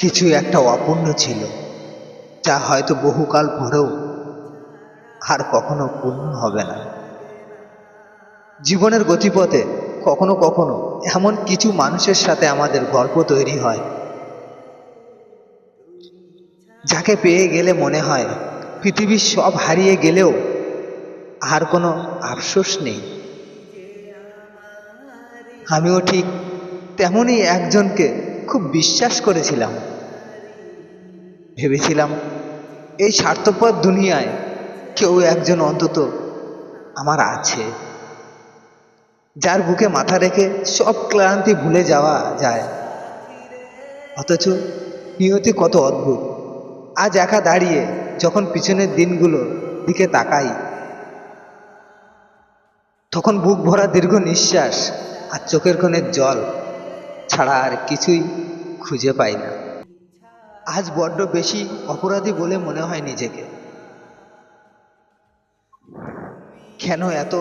কিছু একটা অপূর্ণ ছিল, যা হয়তো বহুকাল পরেও আর কখনো পূর্ণ হবে না। জীবনের গতিপথে কখনো কখনো এমন কিছু মানুষের সাথে আমাদের গল্প তৈরি হয়, যাকে পেয়ে গেলে মনে হয় পৃথিবীর সব হারিয়ে গেলেও আর কোনো আফসোস নেই। আমিও ঠিক তেমনই একজনকে খুব বিশ্বাস করেছিলাম। ভেবেছিলাম এই স্বার্থপর দুনিয়ায় কেউ একজন অন্তত আমার আছে, যার বুকে মাথা রেখে সব ক্লান্তি ভুলে যাওয়া যায়। অথচ নিয়তি কত অদ্ভুত। আজ একা দাঁড়িয়ে যখন পিছনের দিনগুলোর দিকে তাকাই, তখন বুক ভরা দীর্ঘ নিঃশ্বাস আর চোখের কোণের জল ছাড়া আর কিছুই খুঁজে পাই না। আজ বড্ড বেশি অপরাধী বলে মনে হয় নিজেকে। কেন এত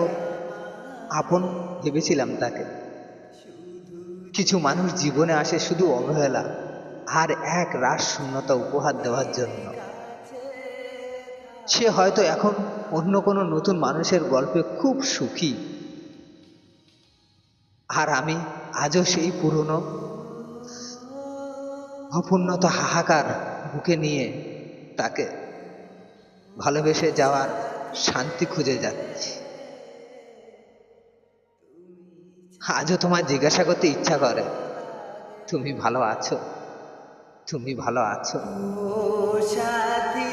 আপন ভেবেছিলাম তাকে। কিছু মানুষ জীবনে আসে শুধু অবহেলা আর এক রাস শূন্যতা উপহার দেওয়ার জন্য। সে হয়তো এখন অন্য কোনো নতুন মানুষের গল্পে খুব সুখী, আর আমি আজও সেই পুরনো অপূর্ণতা হাহাকার বুকে নিয়ে তাকে ভালোবেসে যাওয়ার শান্তি খুঁজে যাচ্ছি। আজও তোমায় জিজ্ঞাসা করতে ইচ্ছা করে, তুমি ভালো আছো? তুমি ভালো আছো? ও সাথী